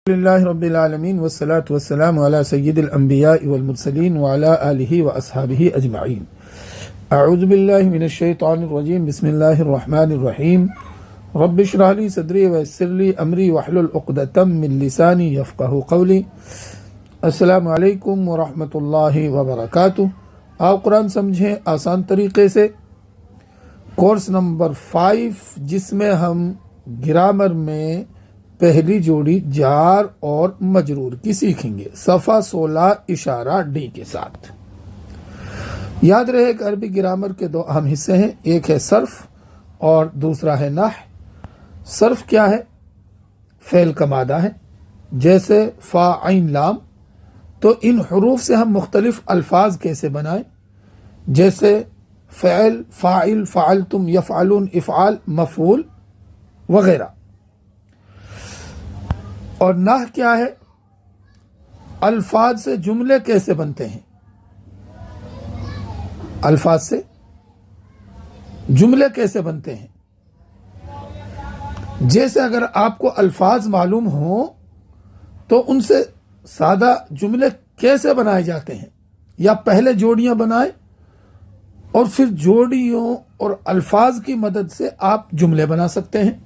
لله رب العالمين والصلاة والسلام على سيد الأنبياء والمرسلين وعلى آله وأصحابه أجمعين. أعوذ بالله من الشيطان الرجيم. بسم الله الرحمن الرحيم. رب اشرح لي صدري ويسر لي أمري واحلل عقدة من لساني يفقهوا قولي. السلام علیکم ورحمۃ اللہ وبرکاتہ. آپ قرآن سمجھیں آسان طریقے سے، کورس نمبر 5، جس میں ہم گرامر میں پہلی جوڑی جار اور مجرور کی سیکھیں گے، صفحہ 16 اشارہ ڈی کے ساتھ. یاد رہے کہ عربی گرامر کے دو اہم حصے ہیں، ایک ہے صرف اور دوسرا ہے نحو. صرف کیا ہے؟ فعل کا مادہ ہے، جیسے فا عین لام. تو ان حروف سے ہم مختلف الفاظ کیسے بنائیں، جیسے فعل، فاعل، فعلتم، یفعلون، افعال، مفعول وغیرہ. اور نحو کیا ہے؟ الفاظ سے جملے کیسے بنتے ہیں، الفاظ سے جملے کیسے بنتے ہیں. جیسے اگر آپ کو الفاظ معلوم ہوں تو ان سے سادہ جملے کیسے بنائے جاتے ہیں، یا پہلے جوڑیاں بنائیں اور پھر جوڑیوں اور الفاظ کی مدد سے آپ جملے بنا سکتے ہیں.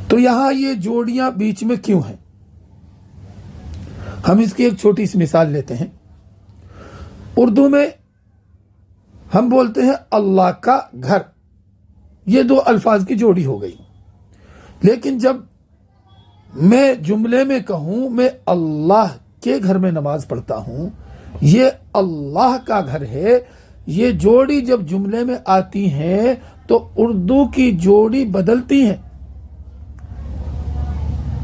تو یہاں یہ جوڑیاں بیچ میں کیوں ہیں؟ ہم اس کی ایک چھوٹی سی مثال لیتے ہیں. اردو میں ہم بولتے ہیں اللہ کا گھر، یہ دو الفاظ کی جوڑی ہو گئی. لیکن جب میں جملے میں کہوں میں اللہ کے گھر میں نماز پڑھتا ہوں، یہ اللہ کا گھر ہے، یہ جوڑی جب جملے میں آتی ہیں تو اردو کی جوڑی بدلتی ہیں.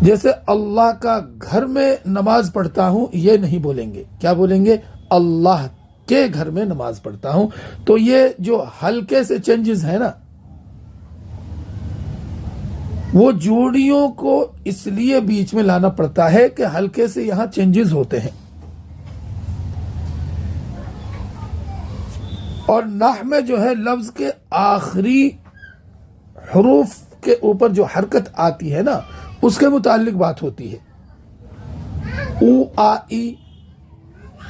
جیسے اللہ کا گھر میں نماز پڑھتا ہوں یہ نہیں بولیں گے، کیا بولیں گے؟ اللہ کے گھر میں نماز پڑھتا ہوں. تو یہ جو ہلکے سے چینجز ہیں نا، وہ جوڑیوں کو اس لیے بیچ میں لانا پڑتا ہے کہ ہلکے سے یہاں چینجز ہوتے ہیں. اور نحو میں جو ہے لفظ کے آخری حروف کے اوپر جو حرکت آتی ہے نا، اس کے متعلق بات ہوتی ہے. او آ ای،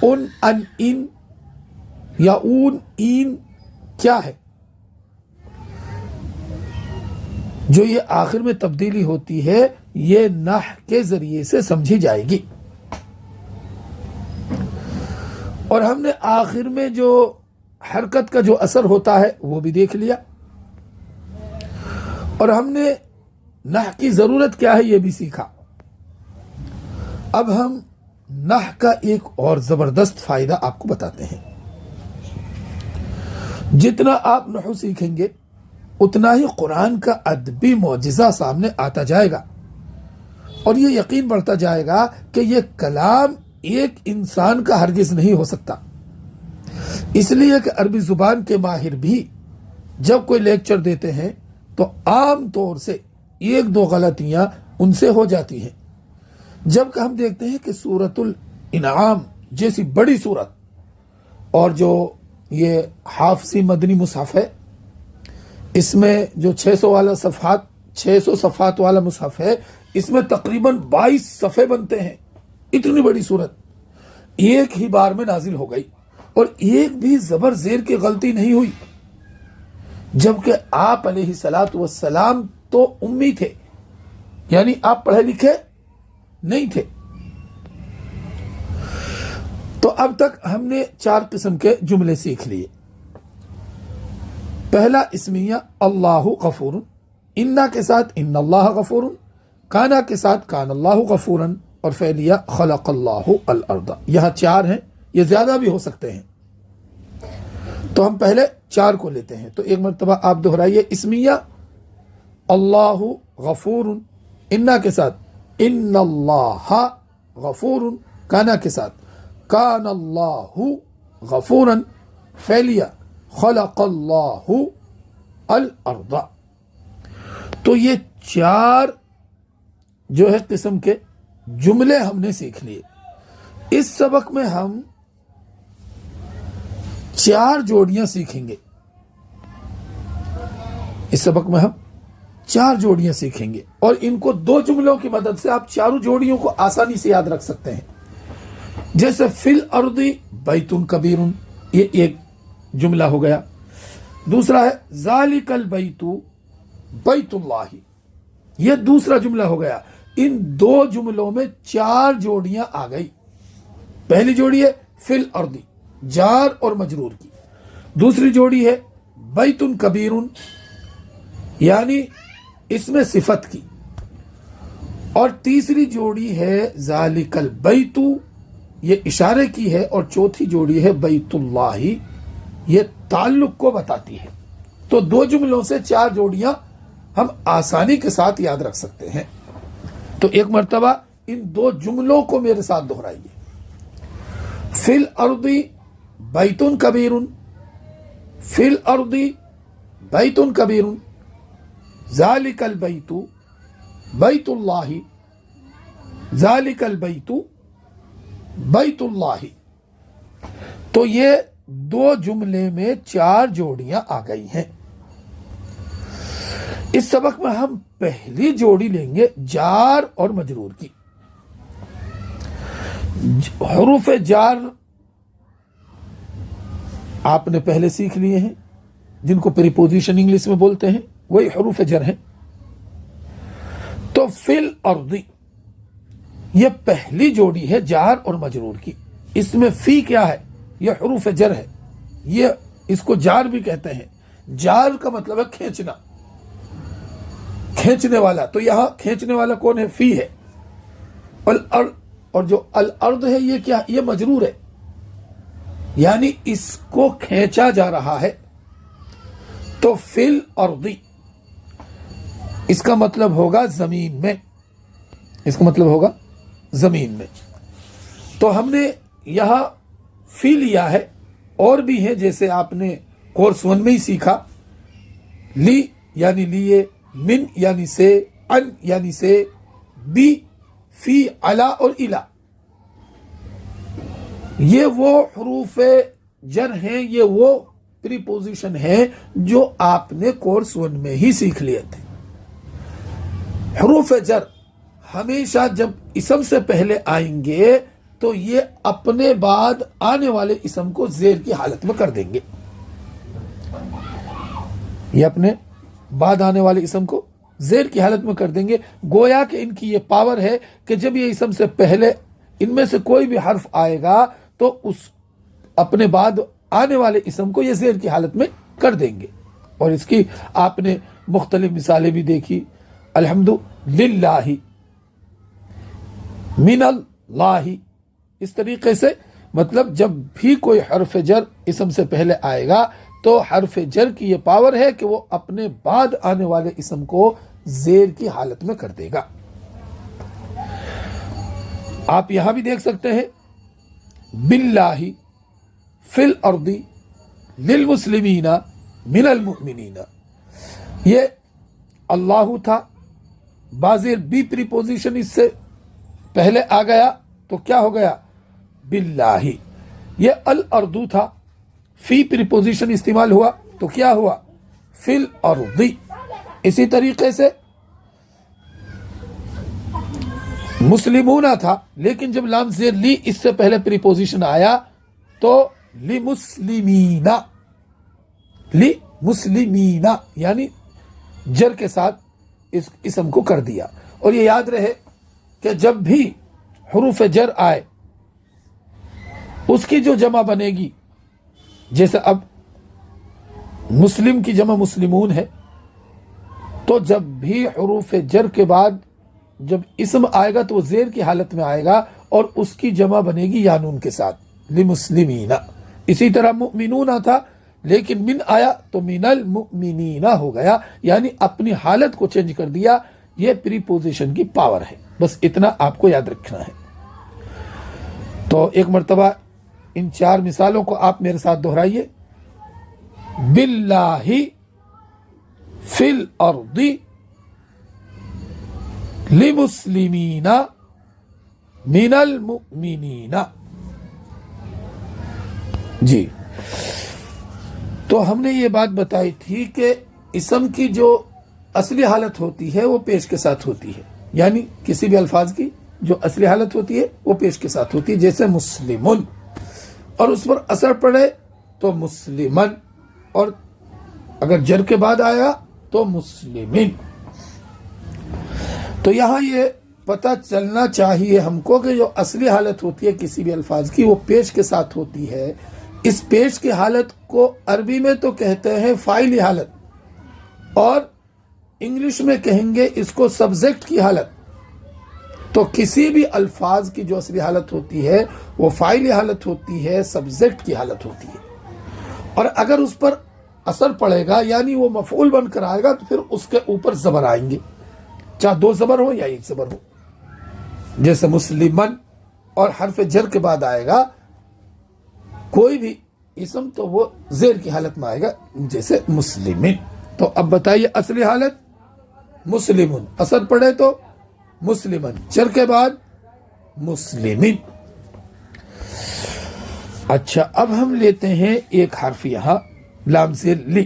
ان ان ان، یا اون این کیا ہے؟ جو یہ آخر میں تبدیلی ہوتی ہے یہ نحو کے ذریعے سے سمجھی جائے گی. اور ہم نے آخر میں جو حرکت کا جو اثر ہوتا ہے وہ بھی دیکھ لیا. اور ہم نے نحو کی ضرورت کیا ہے یہ بھی سیکھا. اب ہم نحو کا ایک اور زبردست فائدہ آپ کو بتاتے ہیں. جتنا آپ نحو سیکھیں گے اتنا ہی قرآن کا ادبی معجزہ سامنے آتا جائے گا، اور یہ یقین بڑھتا جائے گا کہ یہ کلام ایک انسان کا ہرگز نہیں ہو سکتا. اس لیے کہ عربی زبان کے ماہر بھی جب کوئی لیکچر دیتے ہیں تو عام طور سے ایک دو غلطیاں ان سے ہو جاتی ہیں. جبکہ ہم دیکھتے ہیں کہ سورۃ الانعام جیسی بڑی سورت، اور جو یہ حافظی مدنی مصحف ہے، اس میں جو 600 صفحات والا مصحف ہے، اس میں تقریباً 22 صفحے بنتے ہیں. اتنی بڑی سورت ایک ہی بار میں نازل ہو گئی، اور ایک بھی زبر زیر کی غلطی نہیں ہوئی. جبکہ آپ علیہ الصلاۃ والسلام تو امی تھے، یعنی آپ پڑھے لکھے نہیں تھے. تو اب تک ہم نے 4 قسم کے جملے سیکھ لیے. پہلا اسمیہ اللہ غفور، انا کے ساتھ ان اللہ غفور، کانا کے ساتھ کان اللہ غفورا، اور فعلیہ خلق اللہ الارض. یہاں 4 ہیں، یہ زیادہ بھی ہو سکتے ہیں. تو ہم پہلے 4 کو لیتے ہیں. تو ایک مرتبہ آپ دہرائیے. اسمیہ اللہ غفور، انا کے ساتھ ان اللہ غفور، کانا کے ساتھ کان اللہ غفورا، فعلیہ خلق اللہ الارض. تو یہ 4 جو ہے قسم کے جملے ہم نے سیکھ لیے. اس سبق میں ہم 4 جوڑیاں سیکھیں گے. اس سبق میں ہم 4 جوڑیاں سیکھیں گے. اور ان کو دو جملوں کی مدد سے آپ چاروں جوڑیوں کو آسانی سے یاد رکھ سکتے ہیں. جیسے فی الارض بیت کبیر، یہ ایک جملہ ہو گیا. دوسرا ہے ذالک البیت بیت اللہ، یہ دوسرا جملہ ہو گیا. ان دو جملوں میں چار جوڑیاں آ گئی. پہلی جوڑی ہے فی الارض، جار اور مجرور کی. دوسری جوڑی ہے بیت کبیر، یعنی اس میں صفت کی. اور تیسری جوڑی ہے ذالک البیت، یہ اشارے کی ہے. اور چوتھی جوڑی ہے بیت اللہ، یہ تعلق کو بتاتی ہے. تو دو جملوں سے چار جوڑیاں ہم آسانی کے ساتھ یاد رکھ سکتے ہیں. تو ایک مرتبہ ان دو جملوں کو میرے ساتھ دہرائیے. فی الارض بیت کبیر، فی الارض بیت کبیر، ذالک البیت بیت اللہ، ذالک البیت بیت اللہ. تو یہ دو جملے میں چار جوڑیاں آ گئی ہیں. اس سبق میں ہم پہلی جوڑی لیں گے جار اور مجرور کی. حروف جار آپ نے پہلے سیکھ لیے ہیں، جن کو پریپوزیشن انگلش میں بولتے ہیں، وہی حروف جر ہیں. تو فی الارض یہ پہلی جوڑی ہے جار اور مجرور کی. اس میں فی کیا ہے؟ یہ حروف جر ہے. یہ اس کو جار بھی کہتے ہیں. جار کا مطلب ہے کھینچنا، کھینچنے والا. تو یہاں کھینچنے والا کون ہے؟ فی ہے. اور جو الارض ہے یہ کیا؟ یہ مجرور ہے، یعنی اس کو کھینچا جا رہا ہے. تو فی الارض اس کا مطلب ہوگا زمین میں، اس کا مطلب ہوگا زمین میں. تو ہم نے یہاں فی لیا ہے. اور بھی ہیں، جیسے آپ نے کورس 1 میں ہی سیکھا، لی یعنی لیے، من یعنی سے، ان یعنی سے، بی، فی، علا اور الا. یہ وہ حروف جر ہیں، یہ وہ پریپوزیشن ہیں جو آپ نے کورس 1 میں ہی سیکھ لیے تھے. حروف جر ہمیشہ جب اسم سے پہلے آئیں گے تو یہ اپنے بعد آنے والے اسم کو زیر کی حالت میں کر دیں گے. یہ اپنے بعد آنے والے اسم کو زیر کی حالت میں کر دیں گے. گویا کہ ان کی یہ پاور ہے کہ جب یہ اسم سے پہلے ان میں سے کوئی بھی حرف آئے گا تو اس اپنے بعد آنے والے اسم کو یہ زیر کی حالت میں کر دیں گے. اور اس کی آپ نے مختلف مثالیں بھی دیکھی. الحمدللہ، من اللہ، اس طریقے سے. مطلب جب بھی کوئی حرف جر اسم سے پہلے آئے گا تو حرف جر کی یہ پاور ہے کہ وہ اپنے بعد آنے والے اسم کو زیر کی حالت میں کر دے گا. آپ یہاں بھی دیکھ سکتے ہیں باللہ فی الارض للمسلمین من المؤمنین. یہ اللہ تھا، بازیر بی پریپوزیشن اس سے پہلے آ گیا تو کیا ہو گیا؟ باللہ. یہ الارض تھا، فی پریپوزیشن استعمال ہوا تو کیا ہوا؟ فی الارض. اسی طریقے سے مسلمون تھا، لیکن جب لام زیر لی اس سے پہلے پریپوزیشن آیا تو لمسلمین، لمسلمین یعنی جر کے ساتھ اس اسم کو کر دیا. اور یہ یاد رہے کہ جب بھی حروف جر آئے اس کی جو جمع بنے گی، جیسے اب مسلم کی جمع مسلمون ہے، تو جب بھی حروف جر کے بعد جب اسم آئے گا تو وہ زیر کی حالت میں آئے گا اور اس کی جمع بنے گی یا نون کے ساتھ، لمسلمین. اسی طرح مؤمنون تھا لیکن من آیا تو من المؤمنین ہو گیا، یعنی اپنی حالت کو چینج کر دیا. یہ پریپوزیشن کی پاور ہے. بس اتنا آپ کو یاد رکھنا ہے. تو ایک مرتبہ ان 4 مثالوں کو آپ میرے ساتھ دہرائیے. باللہ فی الارض لمسلمین من المؤمنین. جی، تو ہم نے یہ بات بتائی تھی کہ اسم کی جو اصلی حالت ہوتی ہے وہ پیش کے ساتھ ہوتی ہے، یعنی کسی بھی الفاظ کی جو اصلی حالت ہوتی ہے وہ پیش کے ساتھ ہوتی ہے، جیسے مسلمن، اور اس پر اثر پڑے تو مسلمن، اور اگر جر کے بعد آیا تو مسلمین۔ تو یہاں یہ پتہ چلنا چاہیے ہم کو کہ جو اصلی حالت ہوتی ہے کسی بھی الفاظ کی وہ پیش کے ساتھ ہوتی ہے۔ اس پیش کی حالت کو عربی میں تو کہتے ہیں فاعلی حالت، اور انگلش میں کہیں گے اس کو سبجیکٹ کی حالت۔ تو کسی بھی الفاظ کی جو اصلی حالت ہوتی ہے وہ فاعلی حالت ہوتی ہے، سبجیکٹ کی حالت ہوتی ہے، اور اگر اس پر اثر پڑے گا یعنی وہ مفعول بن کر آئے گا تو پھر اس کے اوپر زبر آئیں گے، چاہے 2 زبر ہو یا 1 زبر ہو، جیسے مسلمن، اور حرف جر کے بعد آئے گا کوئی بھی اسم تو وہ زیر کی حالت میں آئے گا، جیسے مسلمین۔ تو اب بتائیے اصلی حالت مسلمن، اثر پڑے تو مسلمن، جر کے بعد مسلمین۔ اچھا، اب ہم لیتے ہیں ایک حرف یہاں لام زیر لی،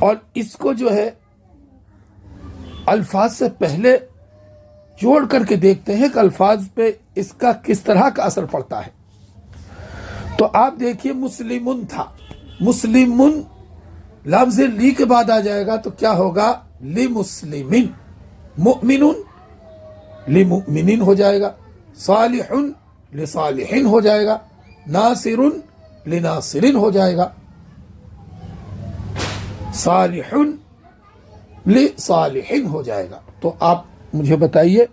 اور اس کو جو ہے الفاظ سے پہلے جوڑ کر کے دیکھتے ہیں کہ الفاظ پہ اس کا کس طرح کا اثر پڑتا ہے۔ تو آپ دیکھیے مسلمن تھا، مسلمن لام زیر لی کے بعد آ جائے گا تو کیا ہوگا؟ لمسلمین، مؤمنون لمؤمنین ہو جائے گا، صالح لصالحین ہو جائے گا، ناصر لناصرین ہو جائے گا، صالح لصالحین ہو جائے گا۔ تو آپ مجھے بتائیے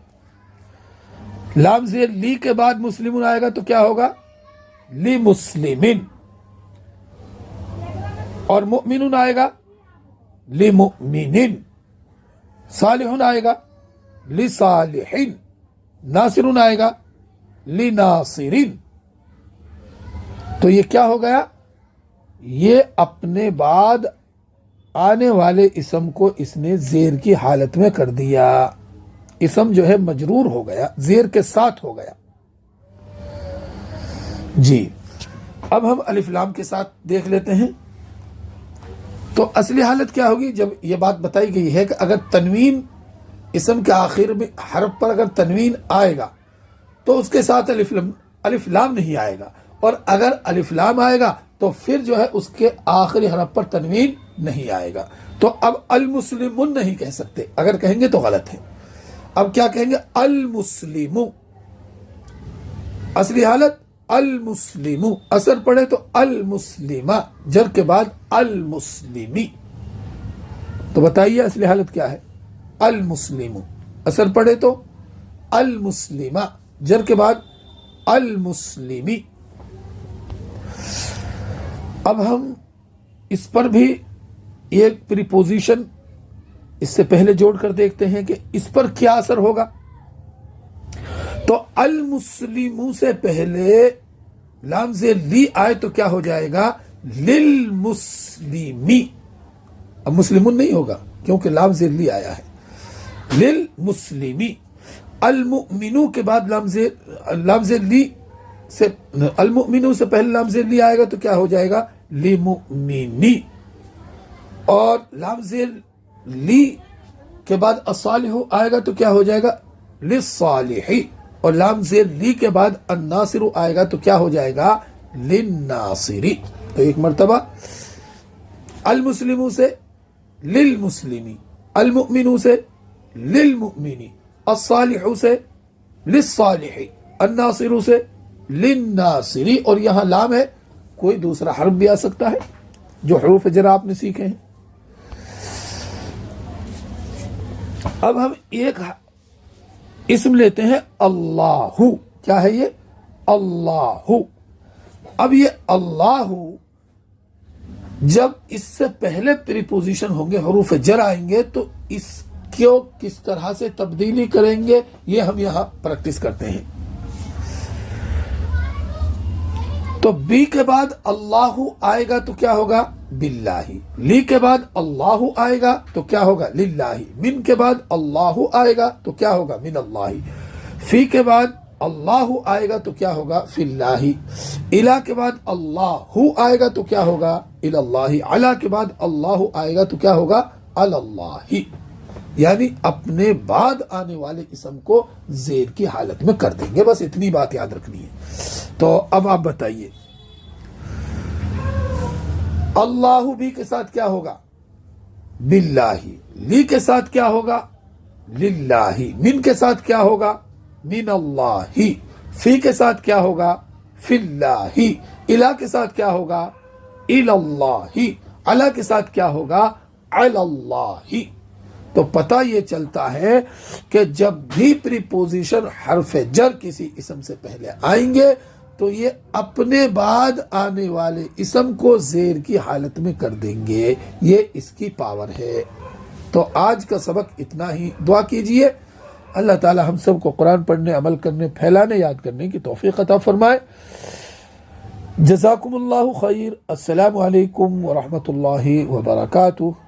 لام زیر لی کے بعد مسلمون آئے گا تو کیا ہوگا؟ لمسلمین، اور مؤمنون آئے گا لمؤمنین، صالحون آئے گا لصالحین، ناصرون آئے گا لناصرین۔ تو یہ کیا ہو گیا؟ یہ اپنے بعد آنے والے اسم کو اس نے زیر کی حالت میں کر دیا، اسم جو ہے مجرور ہو گیا، زیر کے ساتھ ہو گیا۔ جی، اب ہم الف لام کے ساتھ دیکھ لیتے ہیں۔ تو اصلی حالت کیا ہوگی؟ جب یہ بات بتائی گئی ہے کہ اگر تنوین اسم کے آخر میں حرف پر اگر تنوین آئے گا تو اس کے ساتھ الف لام نہیں آئے گا، اور اگر الف لام آئے گا تو پھر جو ہے اس کے آخری حرف پر تنوین نہیں آئے گا۔ تو اب المسلمون نہیں کہہ سکتے، اگر کہیں گے تو غلط ہے۔ اب کیا کہیں گے؟ المسلمو، اصلی حالت المسلمو، اثر پڑے تو المسلمہ، جر کے بعد المسلمی۔ تو بتائیے اصلی حالت کیا ہے؟ المسلمو، اثر پڑے تو المسلمہ، جر کے بعد المسلمی۔ اب ہم اس پر بھی ایک پریپوزیشن اس سے پہلے جوڑ کر دیکھتے ہیں کہ اس پر کیا اثر ہوگا۔ تو المسلمو سے پہلے لام زیر لی آئے تو کیا ہو جائے گا؟ للمسلمی۔ اب مسلمون نہیں ہوگا کیونکہ لام زیر لی آیا ہے، للمسلمی۔ المؤمنو کے بعد لام زیر لی سے، المؤمنو سے پہلے لام زیر لی آئے گا تو کیا ہو جائے گا؟ لمؤمنی، اور لام زیر لی کے بعد الصالح آئے گا تو کیا ہو جائے گا؟ للصالحی، اور لام زیر لی کے بعد الناصر آئے گا تو کیا ہو جائے گا؟ للناصری۔ تو ایک مرتبہ المسلمو سے للمسلمی، المؤمنو سے للمؤمنی، الصالح سے للصالحی، الناصر سے للناصری، اور یہاں لام ہے، کوئی دوسرا حرف بھی آ سکتا ہے جو حروف جر آپ نے سیکھے ہیں۔ اب ہم ایک اسم لیتے ہیں اللہ، کیا ہے یہ؟ اللہ۔ اب یہ اللہ جب اس سے پہلے پریپوزیشن ہوں گے، حروف جر آئیں گے، تو اس کو کس طرح سے تبدیلی کریں گے یہ ہم یہاں پریکٹس کرتے ہیں۔ تو بی کے بعد اللہ آئے گا تو کیا ہوگا؟ باللہ۔ لی کے بعد اللہ آئے گا تو کیا ہوگا؟ للہ۔ من کے بعد اللہ آئے گا تو کیا ہوگا؟ من اللہ۔ فی کے بعد اللہ آئے گا تو کیا ہوگا؟ فی اللہ. الہ کے بعد اللہ آئے گا تو کیا ہوگا؟ الی اللہ. علی کے بعد اللہ آئے گا تو کیا ہوگا؟ علی اللہ. یعنی اپنے بعد آنے والے اسم کو زیر کی حالت میں کر دیں گے. بس اتنی بات یاد رکھنی ہے. تو اب آپ بتائیے اللہ بھی کے ساتھ کیا ہوگا؟ باللہ. لی کے ساتھ کیا ہوگا؟ للہ. من کے ساتھ کیا ہوگا؟ من اللہ. فی کے ساتھ کیا ہوگا؟ فی اللہ. الہ کے ساتھ کیا ہوگا؟ الی اللہ. علی کے ساتھ کیا ہوگا؟ علی اللہ. تو پتہ یہ چلتا ہے کہ جب بھی پریپوزیشن حرف جر کسی اسم سے پہلے آئیں گے تو یہ اپنے بعد آنے والے اسم کو زیر کی حالت میں کر دیں گے. یہ اس کی پاور ہے. تو آج کا سبق اتنا ہی. دعا کیجئے اللہ تعالی ہم سب کو قرآن پڑھنے، عمل کرنے، پھیلانے، یاد کرنے کی توفیق عطا فرمائے. جزاکم اللہ خیر. السلام علیکم ورحمۃ اللہ وبرکاتہ.